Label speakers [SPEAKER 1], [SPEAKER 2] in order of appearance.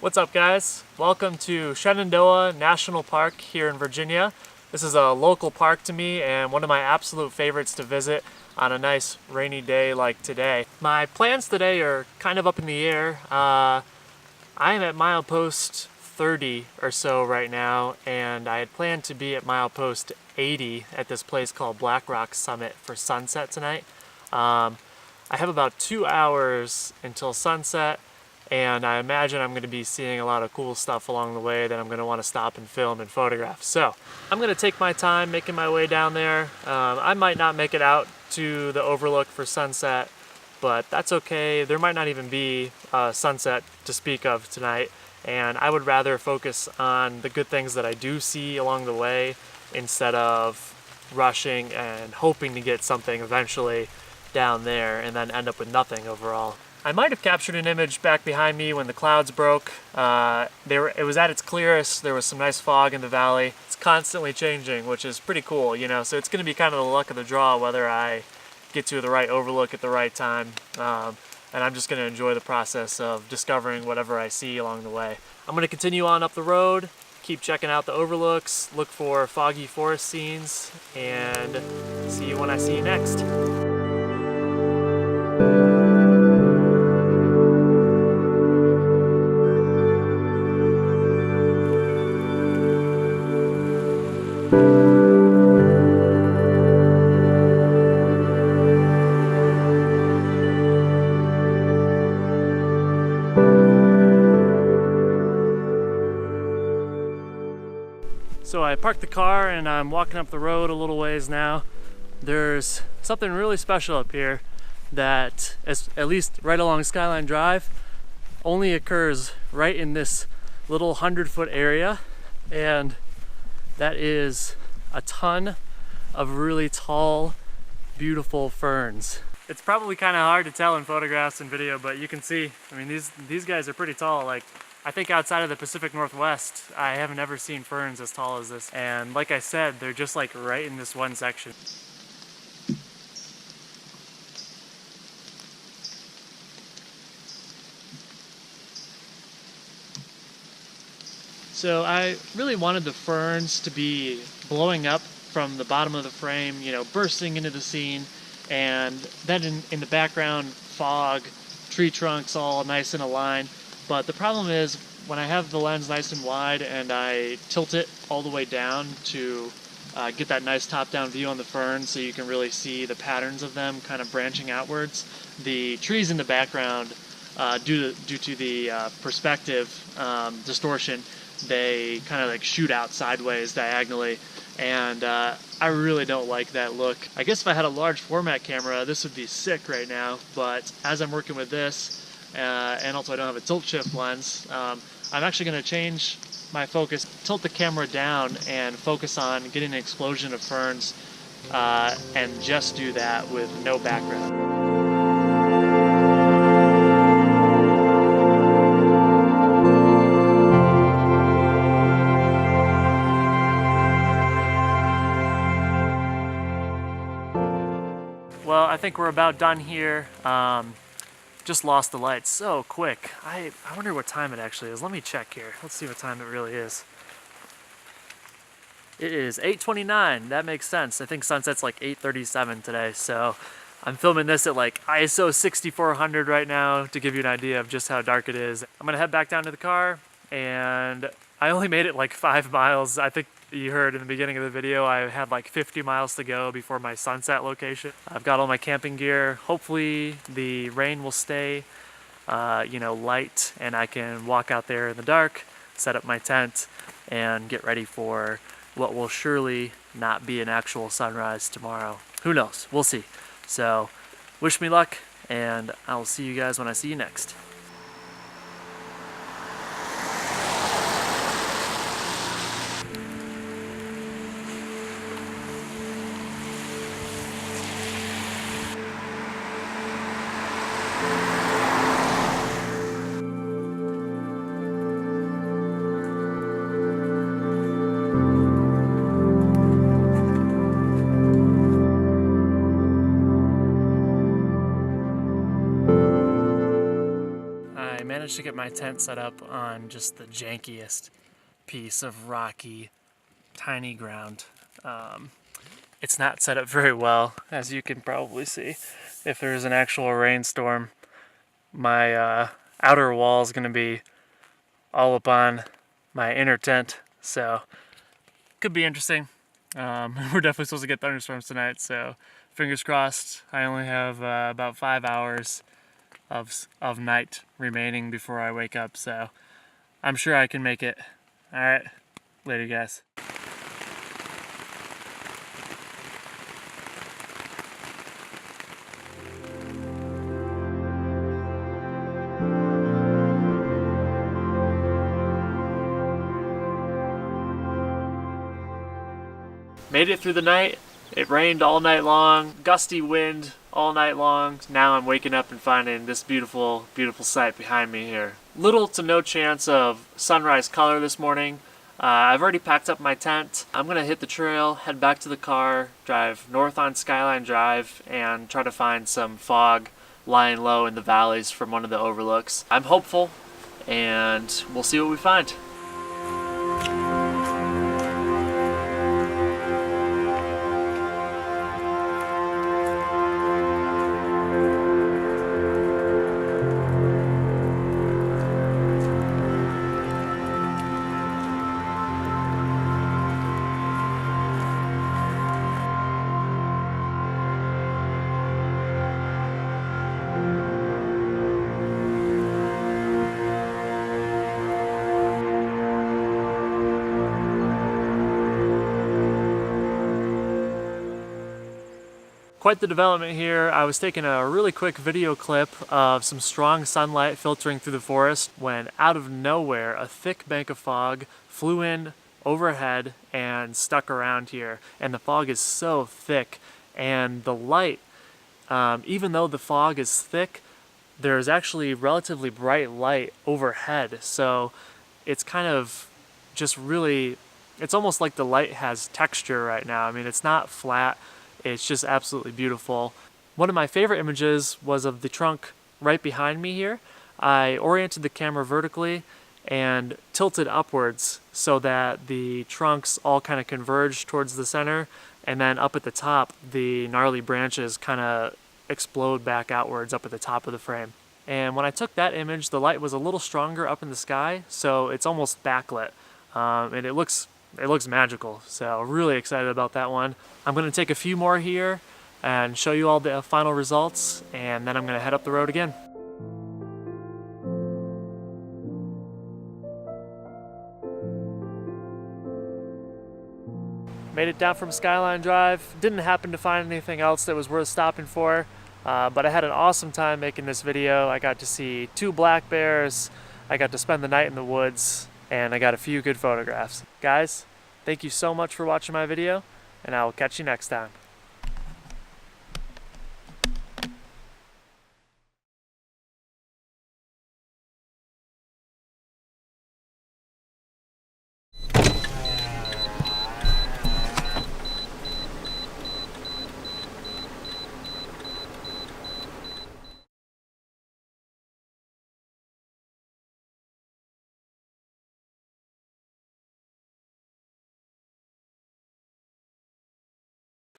[SPEAKER 1] What's up, guys? Welcome to Shenandoah National Park here in Virginia. This is a local park to me and one of my absolute favorites to visit on a nice rainy day like today. My plans today are kind of up in the air. I am at milepost 30 or so right now, and I had planned to be at milepost 80 at this place called Black Rock Summit for sunset tonight. I have about 2 hours until sunset, and I imagine I'm going to be seeing a lot of cool stuff along the way that I'm going to want to stop and film and photograph. So I'm going to take my time making my way down there. I might not make it out to the overlook for sunset, but that's okay. There might not even be a sunset to speak of tonight, and I would rather focus on the good things that I do see along the way instead of rushing and hoping to get something eventually down there and then end up with nothing overall. I might have captured an image back behind me when the clouds broke. It was at its clearest. There was some nice fog in the valley. It's constantly changing, which is pretty cool, you know, so it's going to be kind of the luck of the draw whether I get to the right overlook at the right time. And I'm just going to enjoy the process of discovering whatever I see along the way. I'm going to continue on up the road, keep checking out the overlooks, look for foggy forest scenes, and see you when I see you next. So I parked the car and I'm walking up the road a little ways now. There's something really special up here that, at least right along Skyline Drive, only occurs right in this little 100-foot area, and that is a ton of really tall, beautiful ferns. It's probably kind of hard to tell in photographs and video, but you can see, I mean, these guys are pretty tall. Like, I think outside of the Pacific Northwest, I haven't ever seen ferns as tall as this. And like I said, they're just like right in this one section. So I really wanted the ferns to be blowing up from the bottom of the frame, you know, bursting into the scene, and then in the background, fog, tree trunks all nice in a line. But the problem is, when I have the lens nice and wide and I tilt it all the way down to get that nice top-down view on the ferns so you can really see the patterns of them kind of branching outwards, the trees in the background, due to the perspective distortion, they kind of like shoot out sideways diagonally, and I really don't like that look. I guess if I had a large format camera, this would be sick right now, but as I'm working with this, and also I don't have a tilt shift lens, I'm actually going to change my focus, tilt the camera down and focus on getting an explosion of ferns, and just do that with no background. Well, I think we're about done here. Just lost the light so quick. I wonder what time it actually is. Let me check here. Let's see what time it really is. It is 8:29. That makes sense. I think sunset's like 8:37 today, so I'm filming this at like ISO 6400 right now to give you an idea of just how dark it is. I'm gonna head back down to the car, and I only made it like 5 miles. I think you heard in the beginning of the video I had like 50 miles to go before my sunset location. I've got all my camping gear. Hopefully the rain will stay light, and I can walk out there in the dark, set up my tent, and get ready for what will surely not be an actual sunrise tomorrow. Who knows? We'll see. So wish me luck, and I'll see you guys when I see you next. managed to get my tent set up on just the jankiest piece of rocky, tiny ground. It's not set up very well, as you can probably see. If there's an actual rainstorm, my outer wall is going to be all up on my inner tent, so could be interesting. We're definitely supposed to get thunderstorms tonight, so fingers crossed. I only have about 5 hours of night remaining before I wake up, so I'm sure I can make it. Alright, later guys. Made it through the night. It rained all night long, gusty wind all night long. Now I'm waking up and finding this beautiful, beautiful sight behind me here. Little to no chance of sunrise color this morning. I've already packed up my tent. I'm gonna hit the trail, head back to the car, drive north on Skyline Drive, and try to find some fog lying low in the valleys from one of the overlooks. I'm hopeful, and we'll see what we find. Quite the development here. I was taking a really quick video clip of some strong sunlight filtering through the forest when out of nowhere a thick bank of fog flew in overhead and stuck around here. And the fog is so thick, and the light, even though the fog is thick, there's actually relatively bright light overhead. So it's kind of just really, it's almost like the light has texture right now. I mean, it's not flat. It's just absolutely beautiful. One of my favorite images was of the trunk right behind me here. I oriented the camera vertically and tilted upwards so that the trunks all kind of converge towards the center, and then up at the top, the gnarly branches kind of explode back outwards up at the top of the frame. And when I took that image, the light was a little stronger up in the sky, so it's almost backlit. And it looks magical, so really excited about that one. I'm going to take a few more here and show you all the final results, and then I'm going to head up the road again. Made it down from Skyline Drive. Didn't happen to find anything else that was worth stopping for, but I had an awesome time making this video. I got to see 2 black bears, I got to spend the night in the woods, and I got a few good photographs. Guys, thank you so much for watching my video, and I will catch you next time.